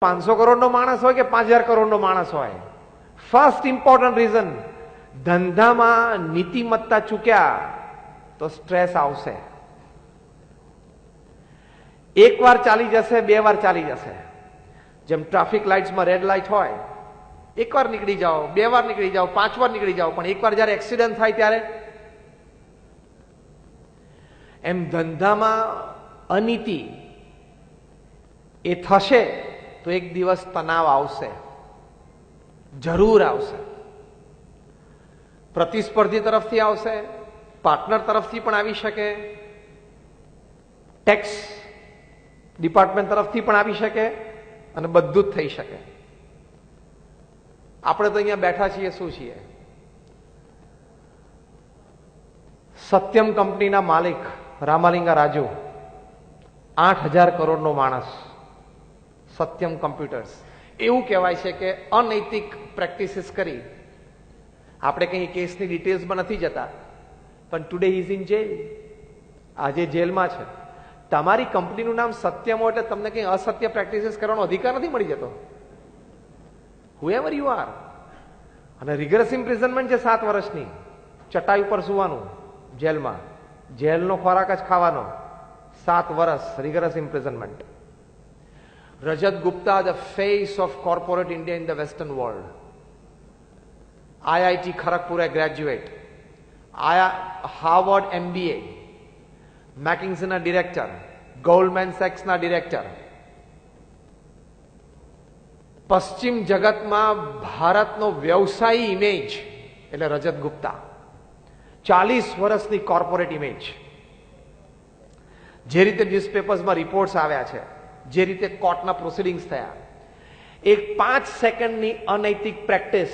500 કરોડનો માણસ હોય કે 5000 કરોડનો માણસ હોય, ફર્સ્ટ ઇમ્પોર્ટન્ટ રીઝન, ધંધામાં નીતિમત્તા ચૂક્યા તો સ્ટ્રેસ આવશે. એક વાર ચાલી જશે, બે વાર ચાલી જશે. જેમ ટ્રાફિક લાઇટ્સમાં રેડ લાઇટ હોય, એક વાર નીકળી જાઓ, બે વાર નીકળી જાઓ, 5 વાર નીકળી જાઓ, પણ એક વાર જ્યારે એક્સિડન્ટ થાય ત્યારે, એમ ધંધામાં અનીતિ એ થશે તો એક દિવસ તણાવ આવશે, જરૂર આવશે. પ્રતિસ્પર્ધી તરફથી આવશે, પાર્ટનર તરફથી પણ આવી શકે, ટેક્સ ડિપાર્ટમેન્ટ તરફથી પણ આવી શકે, અને બધું જ થઈ શકે. આપણે તો અહીંયા બેઠા છીએ, શું છીએ? સત્યમ કંપનીના માલિક રામાલિંગા રાજુ, 8000 કરોડનો માણસ, સત્યમ કોમ્પ્યુટર્સ. એવું કહેવાય છે કે અનૈતિક પ્રેક્ટિસીસ કરી, આપણે કંઈ કેસની ડિટેલ્સમાં નથી જતા, પણ ટુડે ઇઝ ઇન જેલ, આજે જેલમાં છે. તમારી કંપનીનું નામ સત્યમ હોય એટલે તમને કંઈ અસત્ય પ્રેક્ટિસીસ કરવાનો અધિકાર નથી મળી જતો, હુએવર યુ આર. અને રિગરસ ઇમ્પ્રિઝનમેન્ટ છે 7 વર્ષની, ચટાઈ ઉપર સુવાનું જેલમાં, જેલનો ખોરાક જ ખાવાનો, 7 વર્ષ rigorous imprisonment. Rajat Gupta, the face of corporate India in the Western world. IIT Kharagpur graduate, Harvard MBA, McKinsey na director, Goldman Sachs na director. પશ્ચિમ જગતમાં ભારતનો વ્યવસાયી ઇમેજ એટલે રજત ગુપ્તા. 40 વર્ષની કોર્પોરેટ ઇમેજ. જે રીતે ન્યૂઝપેપર્સમાં રિપોર્ટ્સ આવ્યા છે, જે રીતે કોર્ટના પ્રોસિડિંગ્સ થયા, એક 5 સેકન્ડની અનૈતિક પ્રેક્ટિસ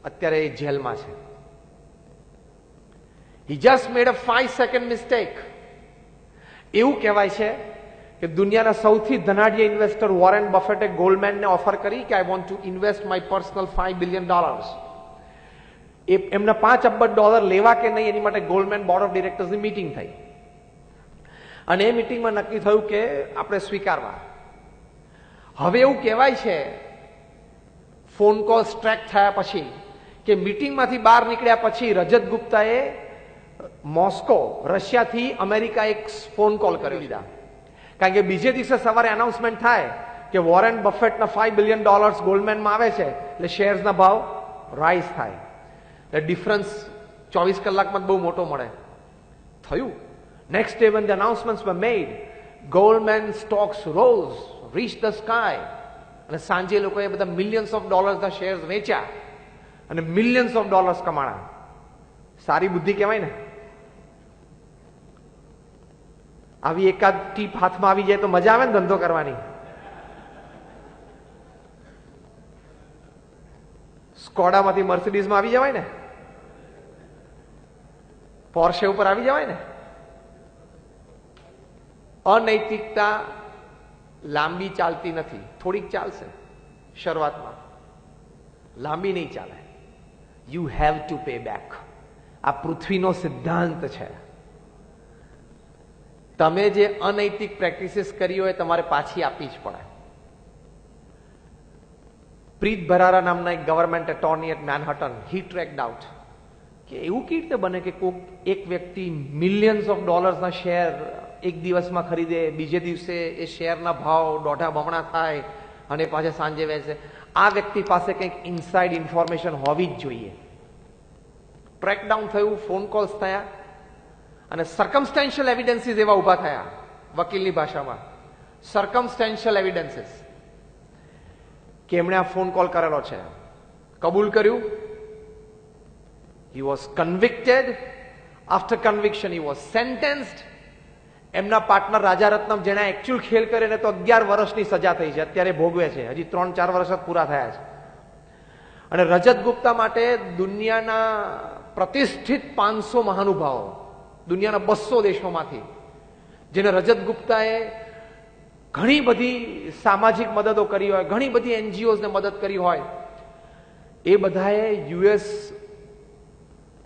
અત્યારે એ જેલમાં છે. હી જસ્ટ મેડ અ 5 સેકન્ડ મિસ્ટેક. એવું કહેવાય છે કે દુનિયાના સૌથી ધનાઢ્ય ઇન્વેસ્ટર વોરેન બફેટે ગોલ્ડમેનને ઓફર કરી કે I want to invest my personal $5 billion. એમના $5 અબજ લેવા કે નહીં એની માટે ગોલ્ડમેન બોર્ડ ઓફ ડિરેક્ટર્સની મીટિંગ થઈ, અને એ મિટિંગમાં નક્કી થયું કે આપણે સ્વીકારવા. હવે એવું કહેવાય છે ફોન કોલ્સ ટ્રેક થયા પછી કે મિટિંગમાંથી બહાર નીકળ્યા પછી રજત ગુપ્તાએ મોસ્કો, રશિયાથી અમેરિકા એક ફોન કોલ કરી લીધા, કારણ કે બીજે દિવસે સવારે એનાઉન્સમેન્ટ થાય કે વોરેન બફેટના $5 બિલિયન ગોલ્ડમેનમાં આવે છે, એટલે શેર્સના ભાવ રાઇઝ થાય, એટલે ડિફરન્સ 24 કલાકમાં બહુ મોટો મળે. થયું. Next day when the announcements were made, Goldman stocks rose, reached the sky. અને સાંજે લોકોએ બધા millions of dollars ના શેર્સ વેચ્યા અને millions of dollars કમાણા. સારી બુદ્ધિ કહેવાય ને. આવી એકાદ ટીપ હાથમાં આવી જાય તો મજા આવે ને ધંધો કરવાની. સ્કોડામાંથી મર્સિડીઝમાં આવી જવાય ને, પોર્શે ઉપર આવી જવાય ને. અનૈતિકતા લાંબી ચાલતી નથી, થોડીક ચાલશે શરૂઆતમાં, લાંબી નહીં ચાલે. You have to pay back. આ પૃથ્વીનો સિદ્ધાંત છે. તમે જે અનૈતિક પ્રેક્ટિસીસ કરી હોય તમારે પાછી આપવી જ પડે. પ્રીત ભરારા નામના એક government attorney at Manhattan, he tracked out કે એવું કેવી રીતે બને કે કોઈક એક વ્યક્તિ મિલિયન્સ ઓફ ડોલર્સના શેર એક દિવસમાં ખરીદે, બીજે દિવસે એ શેરના ભાવ 1.5 બમણા થાય અને પાછા સાંજે વેચે. આ વ્યક્તિ પાસે કંઈક ઇનસાઇડ ઇન્ફોર્મેશન હોવી જ જોઈએ. ટ્રેકડાઉન થયું, ફોન કોલ્સ થયા અને સર્કમસ્ટેન્શિયલ એવિડન્સીસ એવા ઉભા થયા, વકીલની ભાષામાં સર્કમસ્ટેન્શિયલ એવિડન્સીસ, કે એમણે આ ફોન કોલ કરેલો છે, કબૂલ કર્યું. He was convicted. After conviction he was sentenced. એમના પાર્ટનર રાજા રત્નમ, જેને એકચ્યુઅલ ખેલ કરીને તો 11 વર્ષની સજા થઈ છે, અત્યારે ભોગવે છે, હજી 3-4 વર્ષ જ પૂરા થયા છે. અને રજત ગુપ્તા માટે દુનિયાના પ્રતિષ્ઠિત 500 મહાનુભાવો, દુનિયાના 200 દેશોમાંથી, જેને રજત ગુપ્તાએ ઘણી બધી સામાજિક મદદો કરી હોય, ઘણી બધી એનજીઓઝને મદદ કરી હોય, એ બધાએ યુએસ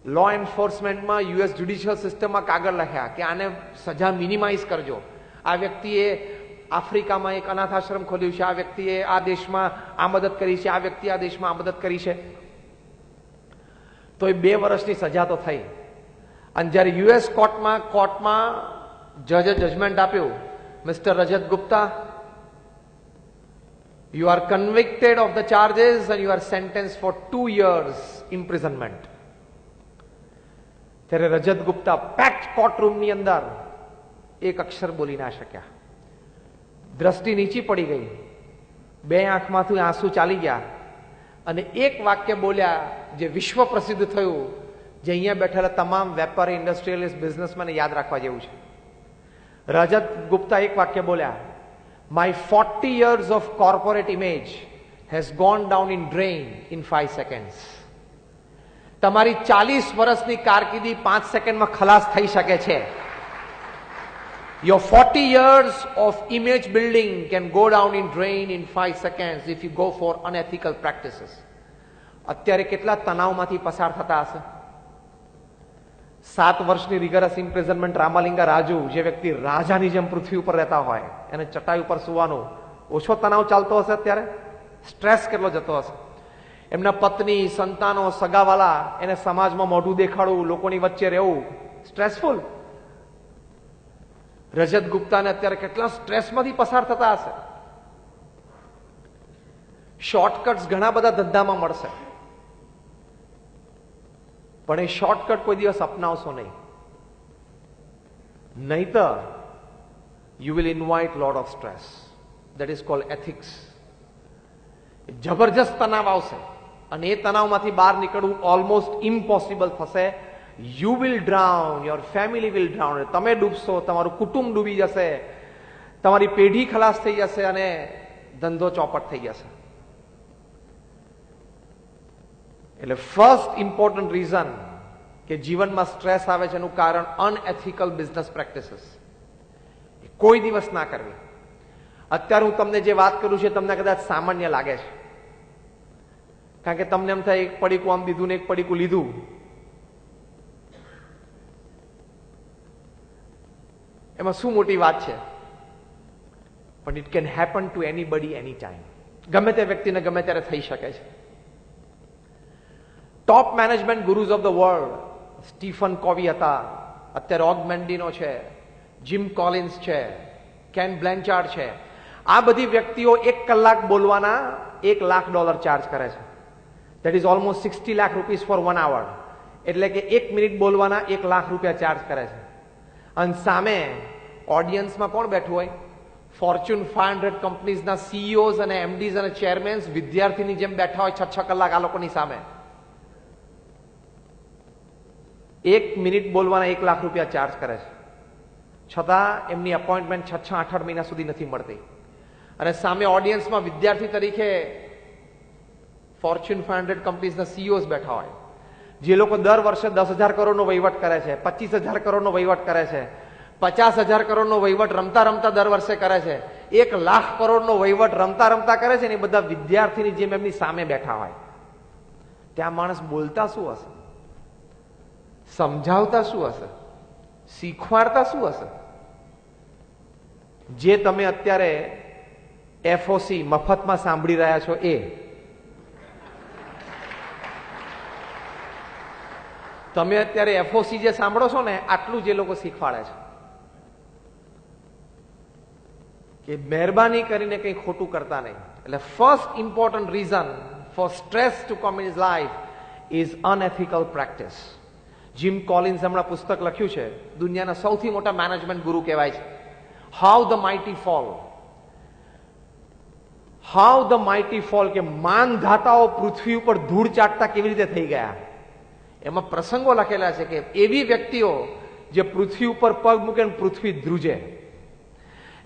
લો એન્ફોર્સમેન્ટમાં, યુએસ જ્યુડિશિયલ સિસ્ટમમાં કાગળ લખ્યા કે આને સજા મિનિમાઇઝ કરજો. આ વ્યક્તિએ આફ્રિકામાં એક અનાથ આશ્રમ ખોલ્યું છે, આ વ્યક્તિએ આ દેશમાં આ મદદ કરી છે, આ વ્યક્તિએ આ દેશમાં આ મદદ કરી છે, તો એ 2 વર્ષની સજા તો થઈ. અને જ્યારે યુએસ કોર્ટમાં જજે જજમેન્ટ આપ્યું, mister Rajat Gupta, you are convicted of the charges and you are sentenced for 2 years imprisonment. ત્યારે રજત ગુપ્તા પેક્ડ કોર્ટરૂમની અંદર એક અક્ષર બોલી ના શક્યા. દ્રષ્ટિ નીચી પડી ગઈ, 2 આંખમાંથી આંસુ ચાલી ગયા અને એક વાક્ય બોલ્યા જે વિશ્વ પ્રસિદ્ધ થયું, જે અહીંયા બેઠેલા તમામ વેપારી, ઇન્ડસ્ટ્રીયલિસ્ટ, બિઝનેસમેન યાદ રાખવા જેવું છે. રજત ગુપ્તા એક વાક્ય બોલ્યા, My 40 years of corporate image has gone down in drain in 5 seconds. તમારી 40 વર્ષની કારકિર્દી 5 સેકન્ડમાં ખલાસ થઈ શકે છે. Your 40 years of image building can go down in drain in 5 seconds if you go for unethical practices. અત્યારે કેટલા તણાવમાંથી પસાર થતા હશે. 7 વર્ષની રિગરસ ઇમ્પ્રિઝનમેન્ટ રામાલિંગા રાજુ, જે વ્યક્તિ રાજાની જેમ પૃથ્વી ઉપર રહેતા હોય, એને ચટાઈ ઉપર સુવાનું, ઓછો તણાવ ચાલતો હશે અત્યારે? સ્ટ્રેસ કેટલો જતો હશે? એમના પત્ની, સંતાનો, સગાવાલા, એને સમાજમાં મોઢું દેખાડવું, લોકોની વચ્ચે રહેવું, સ્ટ્રેસફુલ. રજત ગુપ્તાને અત્યારે કેટલા સ્ટ્રેસમાંથી પસાર થતા હશે. શોર્ટકટ્સ ઘણા બધા ધંધામાં મળશે, પણ એ શોર્ટકટ કોઈ દિવસ અપનાવશો નહીં, નહીતર you will invite lot of stress. That is called ethics. જબરજસ્ત તણાવ આવશે અને એ તણાવમાંથી બહાર નીકળવું ઓલમોસ્ટ ઇમ્પોસિબલ થશે. You will drown, your family will drown. તમે ડૂબશો, તમારું કુટુંબ ડૂબી જશે, તમારી પેઢી ખલાસ થઈ જશે અને ધંધો ચોપટ થઈ જશે. એટલે ફર્સ્ટ ઇમ્પોર્ટન્ટ રીઝન કે જીવનમાં સ્ટ્રેસ આવે છે એનું કારણ અનએથિકલ બિઝનેસ પ્રેક્ટિસીસ. કોઈ દિવસ ના કરવી. અત્યારે હું તમને જે વાત કરું છું તમને કદાચ સામાન્ય લાગે છે, કારણ કે તમને એમ થાય એક પડીકું આમ દીધું ને એક પડીકું લીધું. એમાં શું મોટી વાત છે? પણ it can happen to anybody any time. ગમે તે વ્યક્તિને ગમે ત્યારે થઈ શકે છે. Top management gurus of the world Stephen Covey હતા, અત્યારે ઓગ મેન્ડિનો છે, જીમ કોલિન્સ છે, કેન બ્લેન્ચાર્ડ છે. આ બધી વ્યક્તિઓ 1 કલાક બોલવાના $1 લાખ ચાર્જ કરે છે. That is almost 60 lakh rupees for 1 hour. એટલે કે 1 મિનિટ બોલવાના $1 લાખ ચાર્જ કરે છે. અને સામે ઓડિયન્સમાં કોણ બેઠું હોય? ફોર્ચ્યુન 500 કંપનીઝના સીઈઓઝ અને એમડીઝ અને ચેરમેન્સ વિદ્યાર્થીની જેમ બેઠા હોય 6 કલાક આ લોકોની સામે. 1 મિનિટ બોલવાના $1 લાખ ચાર્જ કરે છે. છતાં એમની અપોઇન્ટમેન્ટ 6-8 મહિના સુધી નથી મળતી. અને સામે ઓડિયન્સમાં વિદ્યાર્થી તરીકે ફોર્ચ્યુન 500 કંપનીઝના સીઈઓઝ બેઠા હોય, જે લોકો દર વર્ષે 10,000 કરોડનો વહીવટ કરે છે, 25,000 કરોડનો વહીવટ કરે છે, 50,000 કરોડનો વહીવટ રમતા રમતા દર વર્ષે કરે છે, $1 લાખ કરોડનો વહીવટ રમતા રમતા કરે છે ને એ બધા વિદ્યાર્થીની જેમ એમની સામે બેઠા હોય. ત્યાં માણસ બોલતા શું હશે? સમજાવતા શું હશે? શીખવાડતા શું હશે? જે તમે અત્યારે એફઓસી મફતમાં સાંભળી રહ્યા છો એ તમે અત્યારે એફઓસી જે સાંભળો છો ને આટલું જે લોકો શીખવાડે છે કે મહેરબાની કરીને કંઈ ખોટું કરતા નહીં. એટલે first important reason for stress to come in his life is unethical practice. Jim Collins હમણાં પુસ્તક લખ્યું છે, દુનિયાના સૌથી મોટા મેનેજમેન્ટ ગુરુ કહેવાય છે, how the mighty fall. How the mighty fall, કે માનધાતાઓ પૃથ્વી ઉપર ધૂળ ચાટતા કેવી રીતે થઈ ગયા. એમાં પ્રસંગો લખેલા છે કે એવી વ્યક્તિઓ જે પૃથ્વી ઉપર પગ મૂકે પૃથ્વી ધ્રુજે,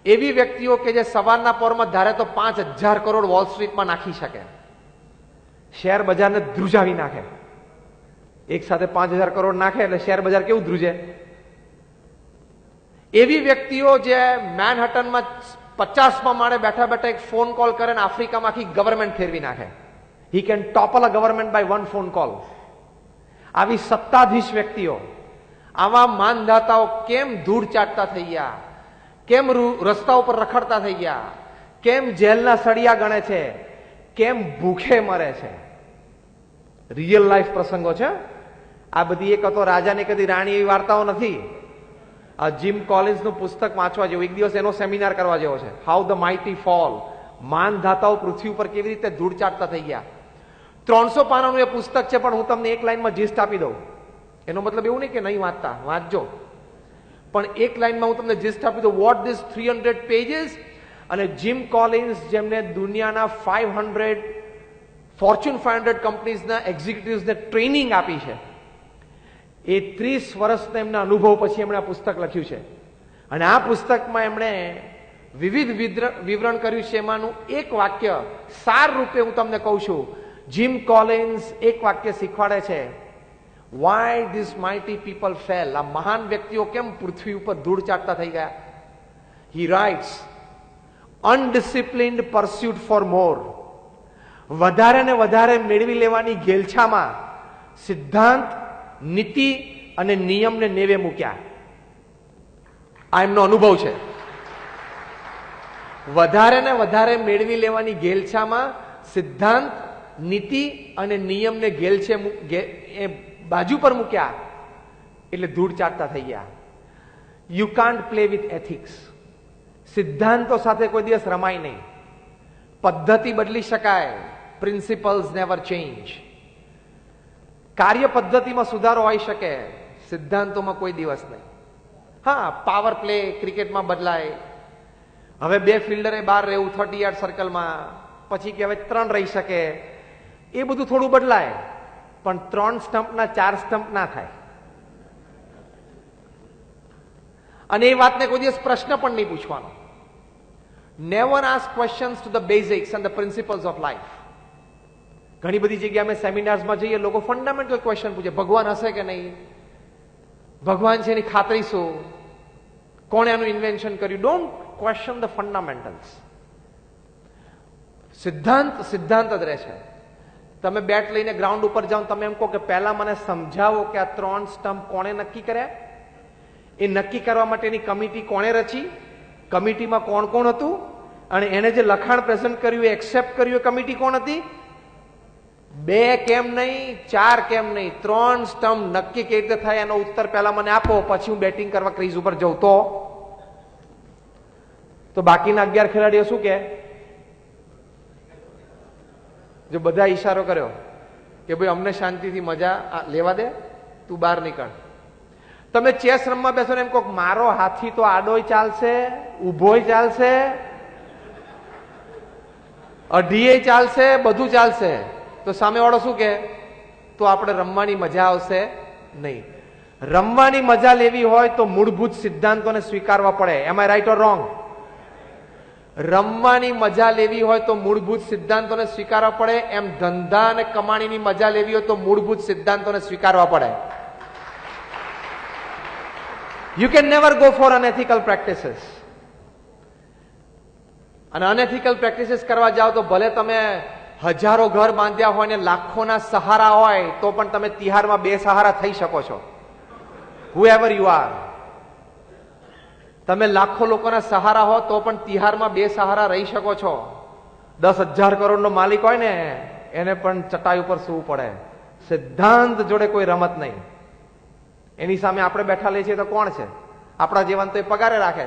એવી વ્યક્તિઓ કે જે સવારના પોરમાં ધારે તો 5,000 કરોડ વોલ સ્ટ્રીટમાં નાખી શકે, શેર બજારને ધ્રુજાવી નાખે. એક સાથે 5,000 કરોડ નાખે એટલે શેર બજાર કેવું ધ્રુજે. એવી વ્યક્તિઓ જે મેનહટનમાં 50મા માળે બેઠા બેઠા એક ફોન કોલ કરે ને આફ્રિકામાં આખી ગવર્મેન્ટ ફેરવી નાખે. He can topple a government by 1 phone call. આવી સત્તાધીશ વ્યક્તિઓ, આવા માનધાતાઓ કેમ ધૂળ ચાટતા થઈ ગયા? કેમ રસ્તા ઉપર રખડતા થઈ ગયા, કેમ જેલના સળિયા ગણે છે, કેમ ભૂખે મરે છે. રિયલ લાઈફ પ્રસંગો છે આ બધી. એક હતો રાજા ને કદી રાણી, એવી વાર્તાઓ નથી. આ જીમ કોલિન્સનું પુસ્તક વાંચવા જેવું, એક દિવસ એનો સેમિનાર કરવા જેવો છે. હાઉ ધ માઇટી ફોલ, માનધાતાઓ પૃથ્વી ઉપર કેવી રીતે ધૂળ ચાટતા થઈ ગયા. 300 પાનાનું એ પુસ્તક છે, પણ હું તમને એક લાઈનમાં જીસ્ટ આપી દઉં. એનો મતલબ એવું નહીં કે નહીં વાંચતા, વાંચજો, પણ એક લાઈનમાં હું તમને જીસ્ટ આપી દઉં. What this 300 pages. અને જીમ કોલિન્સ, જેમને દુનિયાના 500 ફોર્ચ્યુન 500 કંપનીઝના એક્ઝિક્યુટિવ્સને ટ્રેનિંગ આપી છે, એ 30 વર્ષના એમના અનુભવ પછી એમણે આ પુસ્તક લખ્યું છે. અને આ પુસ્તકમાં એમણે વિવિધ વિવરણ કર્યું છે. એમાંનું એક વાક્ય સાર રૂપે હું તમને કહું છું. જીમ કોલિન્સ એક વાક્ય શીખવાડે છે, Y this mighty people fail. આ મહાન વ્યક્તિઓ કેમ પૃથ્વી ઉપર ધૂળ ચાટતા થઈ ગયા. હી રાઇટ્સ, અનડિસિપ્લિન્ડ પરસ્યુટ ફોર મોર. વધારે ને વધારે મેળવી લેવાની ઘેલછામાં સિદ્ધાંત, નીતિ અને નિયમને નેવે મૂક્યા. આ એમનો અનુભવ છે. વધારે ને વધારે મેળવી લેવાની ઘેલછામાં સિદ્ધાંત, નીતિ અને નિયમને બાજુ પર મૂક્યા, એટલે ધૂળ ચાટતા થઈ ગયા. You can't play with ethics. સિદ્ધાંતો સાથે કોઈ દિવસ રમાય નહીં. પદ્ધતિ બદલી શકાય, પ્રિન્સિપલ્સ નેવર ચેન્જ. કાર્ય પદ્ધતિમાં સુધારો હોઈ શકે, સિદ્ધાંતોમાં કોઈ દિવસ નહીં. હા, પાવર પ્લે ક્રિકેટમાં બદલાય. હવે 2 ફિલ્ડરે બહાર રહેવું 30 યાર્ડ સર્કલમાં, પછી કે હવે 3 રહી શકે, એ બધું થોડું બદલાય, પણ 3 સ્ટમ્પના 4 સ્ટમ્પ ના થાય. અને એ વાતને કોઈ દિવસ પ્રશ્ન પણ નહીં પૂછવાનો. Never ask questions to the basics and the principles of life. ઘણી બધી જગ્યાએ અમે સેમિનાર્સમાં જઈએ, લોકો ફંડામેન્ટલ ક્વેશ્ચન પૂછે, ભગવાન હશે કે નહીં, ભગવાન છે એની ખાતરી શું, કોણે આનું ઇન્વેન્શન કર્યું. Don't question the fundamentals. સિદ્ધાંત સિદ્ધાંત જ રહે છે. તમે બેટ લઈને ગ્રાઉન્ડ ઉપર જાઓ, તમે એમ કહો કે પહેલા મને સમજાવો કે આ 3 સ્ટમ્પ કોણે નક્કી કર્યા, એ નક્કી કરવા માટેની કમિટી કોણે રચી, કમિટીમાં કોણ કોણ હતું, અને એને જે લખાણ પ્રેઝન્ટ કર્યું એ એક્સેપ્ટ કર્યું એ કમિટી કોણ હતી. 2 કેમ નહીં, 4 કેમ નહીં, 3 સ્ટમ્પ નક્કી કેવી રીતે થાય એનો ઉત્તર પહેલા મને આપો, પછી હું બેટિંગ કરવા ક્રીઝ ઉપર જઉં. તો બાકીના 11 ખેલાડીઓ શું કે, જો બધા ઈશારો કર્યો કે ભાઈ અમને શાંતિથી મજા લેવા દે, તું બહાર નીકળ. તમે ચેસ રમવા બેસો ને એમ કહો મારો હાથી તો આડોય ચાલશે, ઊભોય ચાલશે, અઢીએ ચાલશે, બધું ચાલશે, તો સામેવાળો શું કે, તો આપણે રમવાની મજા આવશે નહીં. રમવાની મજા લેવી હોય તો મૂળભૂત સિદ્ધાંતોને સ્વીકારવા પડે. એમ આઈ રાઈટ ઓર રોંગ? રમવાની મજા લેવી હોય તો મૂળભૂત સિદ્ધાંતોને સ્વીકારવા પડે. એમ ધંધા અને કમાણીની મજા લેવી હોય તો મૂળભૂત સિદ્ધાંતોને સ્વીકારવા પડે. You can never go for unethical practices. અને અનએથિકલ પ્રેક્ટિસીસ કરવા જાઓ તો ભલે તમે હજારો ઘર બાંધ્યા હોય ને લાખોના સહારા હોય તો પણ તમે તિહારમાં 2 સહારા થઈ શકો છો. whoever you are. તમે લાખો લોકોના સહારા હો તો પણ તિહારમાં 2 સહારા રહી શકો છો. 10,000 કરોડનો માલિક હોય ને એને પણ ચટાઈ ઉપર સૂવું પડે. સિદ્ધાંત જોડે કોઈ રમત નહીં. એની સામે આપણે બેઠા લઈએ છીએ તો કોણ છે? આપણા જીવન તો એ પગારે રાખે.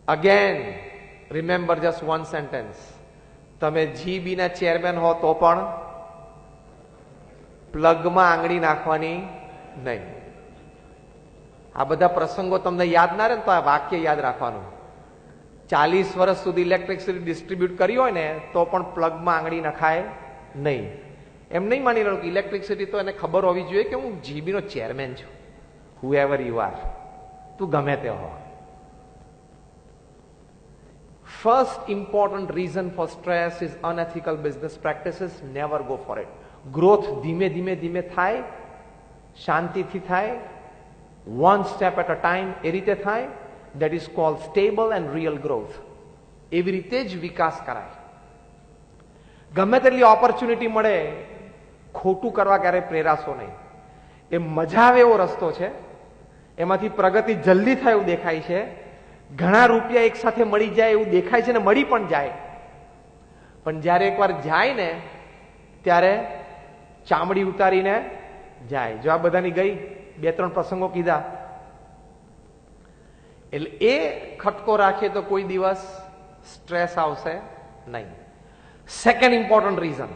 Again remember just one sentence. તમે જીબી ના ચેરમેન હો તો પણ પ્લગમાં આંગળી નાખવાની નહીં. આ બધા પ્રસંગો તમને યાદ ના રહે તો આ વાક્ય યાદ રાખવાનું. 40 વર્ષ સુધી ઇલેક્ટ્રિસિટી ડિસ્ટ્રીબ્યુટ કરી હોય ને તો પણ પ્લગમાં આંગળી નખાય નહીં. એમ નહીં માની લો કે ઇલેક્ટ્રિસિટી તો એને ખબર હોવી જોઈએ કે હું જીબી નો ચેરમેન છું. whoever you are, તું ગમે તે હો. First important reason for stress is unethical business practices. Never go for it. Growth ધીમે ધીમે ધીમે થાય, શાંતિથી થાય, one step at a time, એ રીતે થાય. That is called stable and real growth. એવી રીતે જ વિકાસ કરાય. ગમે તેટલી ઓપોર્ચ્યુનિટી મળે ખોટું કરવા ક્યારે પ્રેરાશો નહીં. એ મજા આવે એવો રસ્તો છે, એમાંથી પ્રગતિ જલ્દી થાય એવું દેખાય છે, ઘણા રૂપિયા એક સાથે મળી જાય એવું દેખાય છે ને મળી પણ જાય, પણ જ્યારે એકવાર જાય ને ત્યારે ચામડી ઉતારીને જાય. જો આ બધાની ગઈ, 2-3 પ્રસંગો કીધા, એટલે એ ખટકો રાખીએ તો કોઈ દિવસ સ્ટ્રેસ આવશે નહીં. Second important reason,